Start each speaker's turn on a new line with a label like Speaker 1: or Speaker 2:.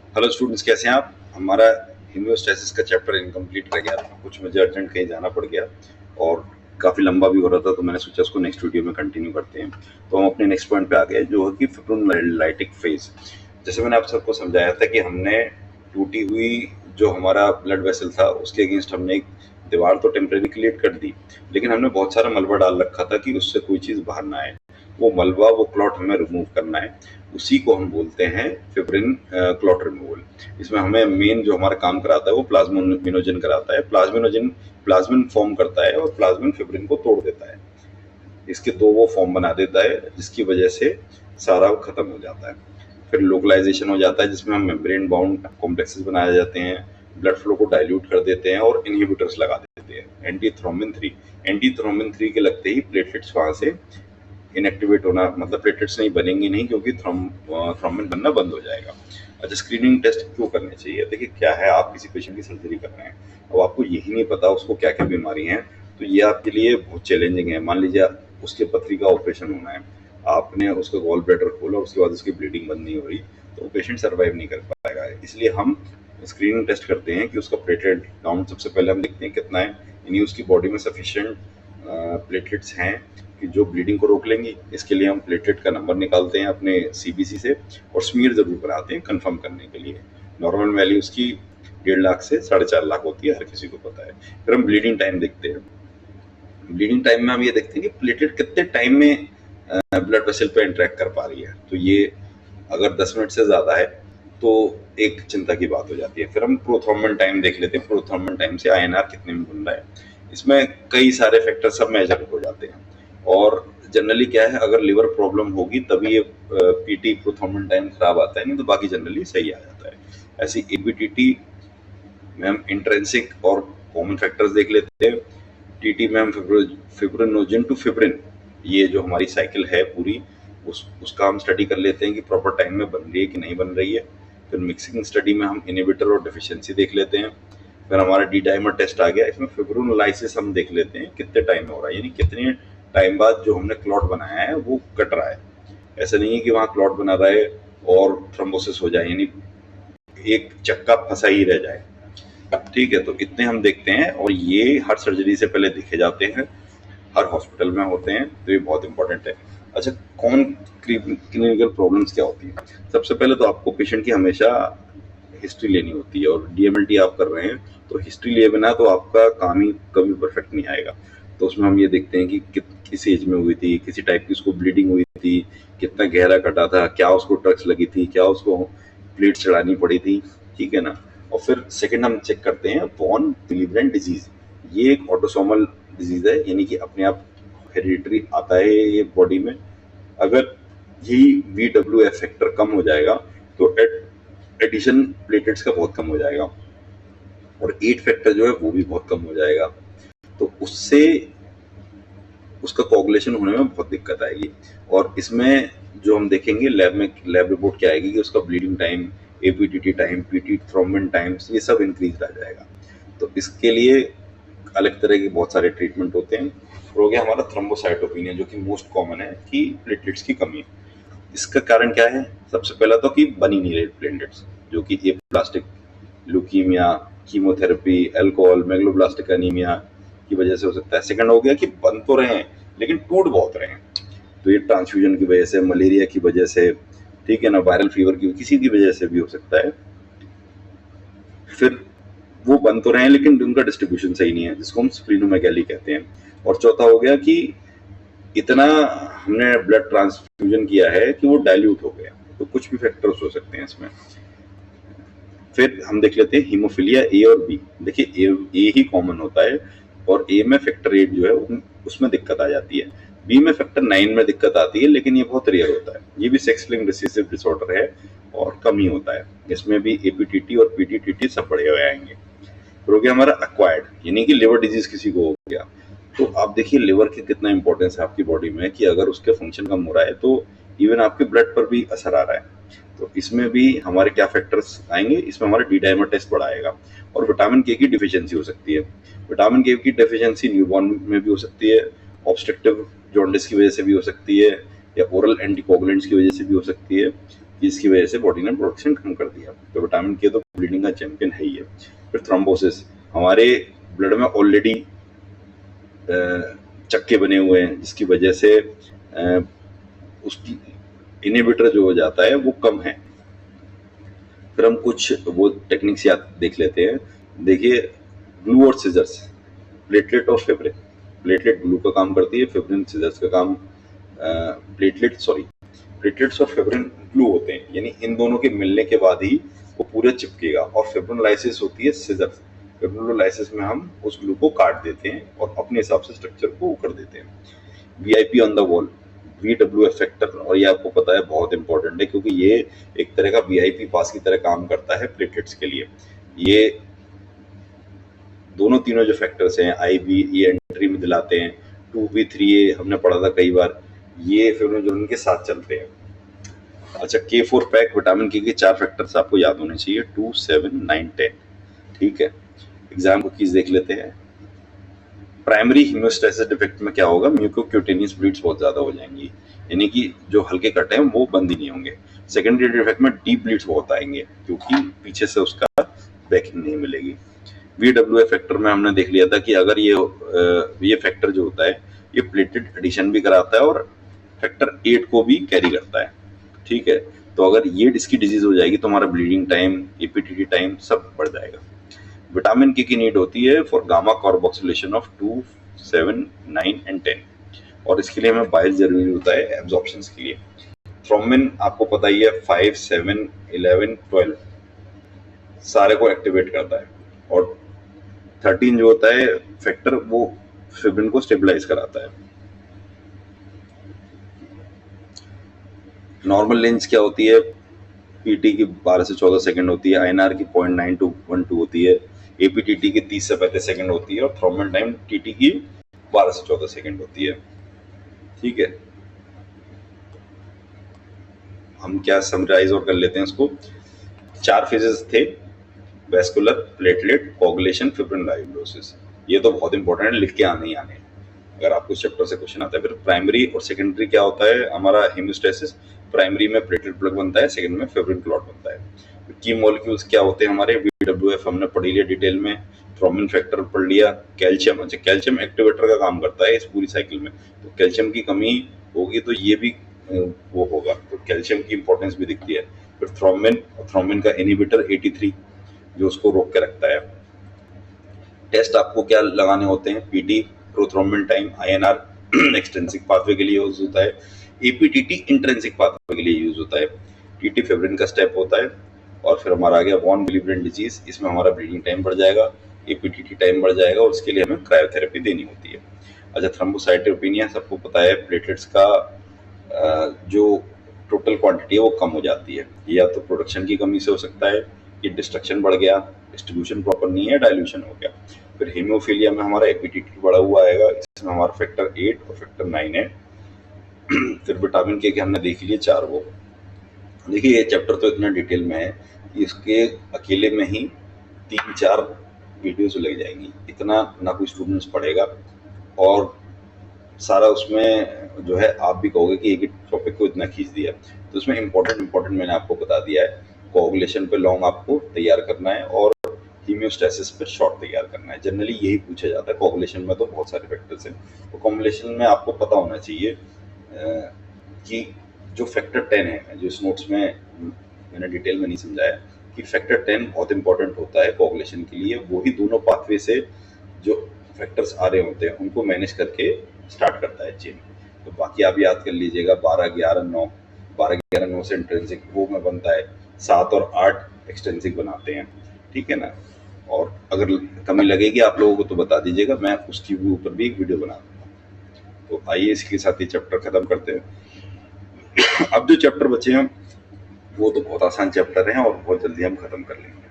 Speaker 1: Hello students, कैसे हैं आप? हमारा हीमोस्टैसिस का चैप्टर इनकम्प्लीट रह गया था, कुछ मुझे अर्जेंट कहीं जाना पड़ गया और काफ़ी लंबा भी हो रहा था, तो मैंने सोचा उसको नेक्स्ट वीडियो में कंटिन्यू करते हैं। तो हम अपने नेक्स्ट पॉइंट पे आ गए, जो है कि फिब्रिनोलाइटिक फेज। जैसे मैंने आप सबको समझाया था कि हमने टूटी हुई जो हमारा ब्लड वेसल था उसके अगेंस्ट हमने एक दीवार तो टेम्परेरी क्रिएट कर दी, लेकिन हमने बहुत सारा मलबा डाल रखा था कि उससे कोई चीज़ बाहर ना आए। वो मलबा, वो क्लॉट हमें रिमूव करना है। उसी को हम बोलते हैं फिब्रिन क्लॉट रिमूवल। इसमें हमें मेन जो हमारा काम कराता है वो प्लाज्मिनोजन कराता है। प्लाज्मिनोजन प्लाज्मिन फॉर्म करता है और प्लाज्मिन फिब्रिन को तोड़ देता है। इसके दो वो फॉर्म बना देता है, जिसकी वजह से सारा खत्म हो जाता है। फिर लोकलाइजेशन हो जाता है, जिसमें हम मेम्ब्रेन बाउंड कॉम्प्लेक्सेस बनाए जाते हैं, ब्लड फ्लो को डाइल्यूट कर देते हैं और इनहिबिटर्स लगा देते हैं। एंटी थ्रोम्बिन 3 के लगते ही प्लेटलेट्स वहां से इनएक्टिवेट होना, मतलब प्लेटलेट्स नहीं बनेंगी नहीं, क्योंकि थ्रोम्बिन बनना बंद हो जाएगा। अच्छा, स्क्रीनिंग टेस्ट क्यों करने चाहिए? देखिए क्या है, आप किसी पेशेंट की सर्जरी कर रहे हैं, अब आपको यही नहीं पता उसको क्या क्या बीमारी है, तो ये आपके लिए बहुत चैलेंजिंग है। मान लीजिए उसके पथरी का ऑपरेशन होना है, आपने उसका गॉल ब्लैडर खोला, उसके बाद उसकी ब्लीडिंग बंद नहीं हो रही, तो वो पेशेंट सर्वाइव नहीं कर पाएगा। इसलिए हम स्क्रीनिंग टेस्ट करते हैं कि उसका प्लेटलेट काउंट सबसे पहले हम देखते हैं कितना है, यानी उसकी बॉडी में सफिशिएंट प्लेटलेट्स हैं कि जो ब्लीडिंग को रोक लेंगी। इसके लिए हम प्लेटलेट का नंबर निकालते हैं अपने सीबीसी से और स्मीयर जरूर बनाते हैं कंफर्म करने के लिए। नॉर्मल वैल्यू उसकी 1.5 लाख से 4.5 लाख होती है, हर किसी को पता है। फिर हम ब्लीडिंग टाइम देखते हैं। ब्लीडिंग टाइम में हम ये देखते हैं कि प्लेटलेट कितने टाइम में ब्लड वेसल पे इंटरेक्ट कर पा रही है। तो ये अगर 10 मिनट से ज़्यादा है तो एक चिंता की बात हो जाती है। फिर हम प्रोथ्रोम्बन टाइम देख लेते हैं, प्रोथ्रोम्बन टाइम से आईएनआर कितने में बन रहा है। इसमें कई सारे फैक्टर सब मेजर हो जाते हैं और जनरली क्या है, अगर लिवर प्रॉब्लम होगी तभी ये पीटी प्रोथ्रोम्बन टाइम खराब आता है, नहीं तो बाकी जनरली सही आ जाता है। ऐसी एबीटीटी में हम इंट्रिंसिक और कॉमन फैक्टर्स देख लेते हैं। टीटी में हम फिब्रिनोजन टू फिब्रिन, ये जो हमारी साइकिल है पूरी, उसका हम स्टडी कर लेते हैं कि प्रॉपर टाइम में बन रही है कि नहीं बन रही है। फिर मिक्सिंग स्टडी में हम इनहिबिटर और डेफिशिएंसी देख लेते हैं। फिर हमारा डी डाइमर टेस्ट आ गया, इसमें फिब्रिनोलाइसिस हम देख लेते हैं कितने टाइम में हो रहा है, यानी कितने टाइम बाद जो हमने क्लॉट बनाया है वो कट रहा है। ऐसा नहीं है कि वहाँ क्लॉट बना रहा है और थ्रोम्बोसिस हो जाए, यानी एक चक्का फंसा ही रह जाए। ठीक है, तो इतने हम देखते हैं और ये हर सर्जरी से पहले देखे जाते हैं, हर हॉस्पिटल में होते हैं, तो ये बहुत इंपॉर्टेंट है। अच्छा, कौन क्लिनिकल प्रॉब्लम्स क्या होती हैं? सबसे पहले तो आपको पेशेंट की हमेशा हिस्ट्री लेनी होती है, और डीएमएलटी आप कर रहे हैं तो हिस्ट्री लिए बिना तो आपका काम ही कभी परफेक्ट नहीं आएगा। तो उसमें हम ये देखते हैं कि किस एज में हुई थी, किसी टाइप की उसको ब्लीडिंग हुई थी, कितना गहरा कटा था, क्या उसको ड्रग्स लगी थी, क्या उसको प्लेट चढ़ानी पड़ी थी। ठीक है ना? और फिर सेकंड हम चेक करते हैं वॉन विलिब्रेंट डिजीज। ये एक ऑटोसोमल डिजीज है, यानी कि अपने आप हेरिडिटरी आता है ये बॉडी में। अगर यही VWF फैक्टर कम हो जाएगा तो एडिशन प्लेटलेट्स का बहुत कम हो जाएगा और 8 फैक्टर जो है वो भी बहुत कम हो जाएगा। तो उससे उसका कोगुलेशन होने में बहुत दिक्कत आएगी। और इसमें जो हम देखेंगे लैब में, लैब रिपोर्ट क्या आएगी कि उसका bleeding time, APTT time, PT thrombin times, ये सब इंक्रीज आ जाएगा। तो इसके लिए अलग तरह के बहुत सारे ट्रीटमेंट होते हैं। और हो गया हमारा थ्रोम्बोसाइटोपिनिया, जो कि मोस्ट कॉमन है कि प्लेटलेट्स की कमी है। इसका कारण क्या है? सबसे पहला तो कि बन ही नहीं रहे प्लेटलेट्स, जो कि ये plastic, leukaemia, chemotherapy, alcohol, megaloblastic anaemia की वजह से हो सकता है। सेकंड हो गया कि बन तो रहे हैं लेकिन टूट बहुत रहे हैं, तो ये ट्रांसफ्यूजन की वजह से, मलेरिया की वजह से, ठीक है ना, वायरल फीवर की, किसी की वजह से भी हो सकता है। फिर वो बन तो रहे हैं लेकिन उनका डिस्ट्रीब्यूशन सही नहीं है, जिसको हम स्प्लीनोमेगाली कहते हैं। और चौथा हो गया कि इतना हमने ब्लड ट्रांसफ्यूजन किया है कि वो डाइल्यूट हो गया। तो कुछ भी फैक्टर्स हो सकते हैं इसमें। फिर हम देख लेते हैं हीमोफिलिया ए और बी। देखिए ए ही कॉमन होता है और ए में फैक्टर 8 जो है उसमें दिक्कत आ जाती है। बी में फैक्टर 9 में दिक्कत आती है, लेकिन ये बहुत रेयर होता है। ये भी सेक्स लिंक्ड रिसेसिव डिसऑर्डर है और कम ही होता है। इसमें भी एपीटीटी और पीटीटीटी सब बढ़े हुए आएंगे। फिर हो गया हमारा एक्वायर्ड, यानी कि लिवर डिजीज किसी को हो गया। तो आप देखिए लिवर की कितना इंपॉर्टेंस है आपकी बॉडी में, कि अगर उसके फंक्शन कम हो रहा है तो इवन आपके ब्लड पर भी असर आ रहा है। तो इसमें भी हमारे क्या फैक्टर्स आएंगे? इसमें हमारा डी डाइमर टेस्ट बढ़ाएगा। और विटामिन के की डिफिशियंसी हो सकती है। विटामिन के की डिफिशियंसी न्यूबॉर्न में भी हो सकती है, ऑब्स्ट्रक्टिव जॉन्डिस की वजह से भी हो सकती है, या ओरल एंटीकोगुलेंट्स की वजह से भी हो सकती है। जिसकी वजह से बॉडी ने प्रोडक्शन कम कर दिया। तो विटामिन के तो ब्लीडिंग का चैंपियन है ही है। फिर थ्रोम्बोसिस, हमारे ब्लड में ऑलरेडी चक्के बने हुए हैं जिसकी वजह से उसकी इनहिबिटर जो हो जाता है वो कम है। फिर हम कुछ वो टेक्निक्स याद देख लेते हैं। देखिए, ग्लू और सिजर्स, प्लेटलेट और फिब्रिन। प्लेटलेट ग्लू का काम करती है, फिब्रिन सिजर्स का काम प्लेटलेट्स और फिब्रिन ग्लू होते हैं, यानी इन दोनों के मिलने के बाद ही वो पूरे चिपकेगा। और फिब्रिनोलाइसिस होती है सिजर्स। फिब्रिनोलाइसिस में हम उस ग्लू को काट देते हैं और अपने हिसाब से स्ट्रक्चर को कर देते हैं। VIP on the wall, VWF factor, और ये आपको पता है बहुत इंपॉर्टेंट है क्योंकि ये एक तरह का वीआईपी पास की तरह काम करता है प्लेटलेट्स के लिए। ये दोनों तीनों जो फैक्टर्स हैं, IB, ये एंट्री में दिलाते हैं, 2B 3A हमने पढ़ा था कई बार, ये फिब्रिनोजेनिन के साथ चलते हैं। अच्छा, K4 पैक, विटामिन के 4 फैक्टर्स आपको याद होने चाहिए, 2, 7, 9, 10। ठीक है, एग्जाम को कीज देख लेते हैं। प्राइमरी हीमोस्टैसिस डिफेक्ट में क्या होगा, म्यूकोक्यूटेनियस ब्लीड्स बहुत ज्यादा हो जाएंगी, यानी कि जो हल्के कट हैं वो बंद ही नहीं होंगे। सेकेंडरी डिफेक्ट में डीप ब्लीड्स बहुत आएंगे क्योंकि पीछे से उसका बैकिंग नहीं मिलेगी। VWF फैक्टर में हमने देख लिया था कि अगर ये फैक्टर जो होता है ये प्लेटलेट एडिशन भी कराता है और फैक्टर 8 को भी कैरी करता है। ठीक है, तो अगर ये इसकी डिजीज हो जाएगी तो हमारा ब्लीडिंग टाइम, APTT टाइम सब बढ़ जाएगा। विटामिन के की नीड होती है for gamma carboxylation of 2, 7, 9 and 10, और इसके लिए हमें बाइल जरूरी होता है एब्जॉर्प्शन के लिए। थ्रोम्बिन आपको पता ही है, 5, 7, 11, 12 सारे को एक्टिवेट करता है, और 13 जो होता है फैक्टर वो फिब्रिन को स्टेबलाइज कराता है। नॉर्मल लेंथ क्या होती है, PT की 12 से 14 सेकंड होती है, INR की 0.9212 होती है, APTT की 30 से 35 सेकंड होती है, और थ्रोम्बिन टाइम TT की 12 से 14 सेकंड होती है। ठीक है, हम क्या समराइज और कर लेते हैं इसको। 4 फेजेस थे, वेस्कुलर, प्लेटलेट, कोगुलेशन, फिब्रिनोलाइसिस। ये तो बहुत इंपॉर्टेंट है, लिख के आने ही आने अगर आपको इस चैप्टर से क्वेश्चन आता है। फिर प्राइमरी और सेकेंडरी क्या होता है हमारा हीमोस्टैसिस। प्राइमरी में प्लेटलेट प्लग बनता है, सेकंड में फिब्रिन क्लॉट बनता है। की मॉलिक्यूल्स क्या होते हैं हमारे, VWF हमने पढ़ी लिया डिटेल में, थ्रोम्बिन फैक्टर पढ़ लिया, कैल्शियम। अच्छा, कैल्शियम एक्टिवेटर का काम करता है इस पूरी साइकिल में, तो कैल्शियम की कमी होगी तो ये भी वो होगा, तो कैल्शियम की इंपॉर्टेंस भी दिखती है। फिर थ्रोम्बिन का इनहिबिटर 83 जो उसको रोक के रखता है। टेस्ट आपको क्या लगाने होते हैं, PT prothrombin time, INR extrinsic pathway के लिए यूज होता है, APTT इंट्रिंसिक पाथवे के लिए यूज होता है, TT फिब्रिन का स्टेप होता है। और फिर हमारा आ गया वॉन विलिब्रेंट डिजीज, इसमें हमारा ब्लीडिंग टाइम बढ़ जाएगा, APTT टाइम बढ़ जाएगा, और उसके लिए हमें क्रायोथेरेपी देनी होती है। अच्छा, थ्रोम्बोसाइटोपेनिया सबको पता है, प्लेटलेट्स का जो टोटल क्वांटिटी है वो कम हो जाती है, या तो प्रोडक्शन की कमी से हो सकता है, कि डिस्ट्रक्शन बढ़ गया, डिस्ट्रीब्यूशन प्रॉपर नहीं है, डाइल्यूशन हो गया। फिर हीमोफीलिया में हमारा APTT बढ़ा हुआ आएगा, इसमें हमारा फैक्टर 8 और फैक्टर 9 है। फिर विटामिन के हमने देख लिए 4 वो। देखिए, ये चैप्टर तो इतना डिटेल में है कि इसके अकेले में ही 3-4 वीडियोस लग जाएंगी, इतना ना कोई स्टूडेंट्स पढ़ेगा, और सारा उसमें जो है आप भी कहोगे कि एक ही टॉपिक को इतना खींच दिया। तो उसमें इम्पोर्टेंट मैंने आपको बता दिया है। कोगुलेशन पे लॉन्ग आपको तैयार करना है, और हीमियोस्टैसिस पे शॉर्ट तैयार करना है। जनरली यही पूछा जाता है। कोगुलेशन में तो बहुत सारे फैक्टर्स हैं, तो कोगुलेशन में आपको पता होना चाहिए कि जो फैक्टर 10 है, जो इस नोट्स में मैंने डिटेल में नहीं समझाया, कि फैक्टर 10 बहुत इंपॉर्टेंट होता है कोगुलेशन के लिए। वही दोनों पाथवे से जो फैक्टर्स आ रहे होते हैं उनको मैनेज करके स्टार्ट करता है चेन। तो बाकी आप याद कर लीजिएगा, 12, 11, 9, 12, 11, 9 से इंट्रिंसिक वो में बनता है, 7 और 8 एक्सट्रिंसिक बनाते हैं। ठीक है ना, और अगर कमी लगेगी आप लोगों को तो बता दीजिएगा, मैं उसकी भी ऊपर भी एक वीडियो बना दूंगा। तो आइए इसके साथ ही चैप्टर खत्म करते हैं। अब जो चैप्टर बचे हैं वो तो बहुत आसान चैप्टर हैं और बहुत जल्दी हम खत्म कर लेंगे।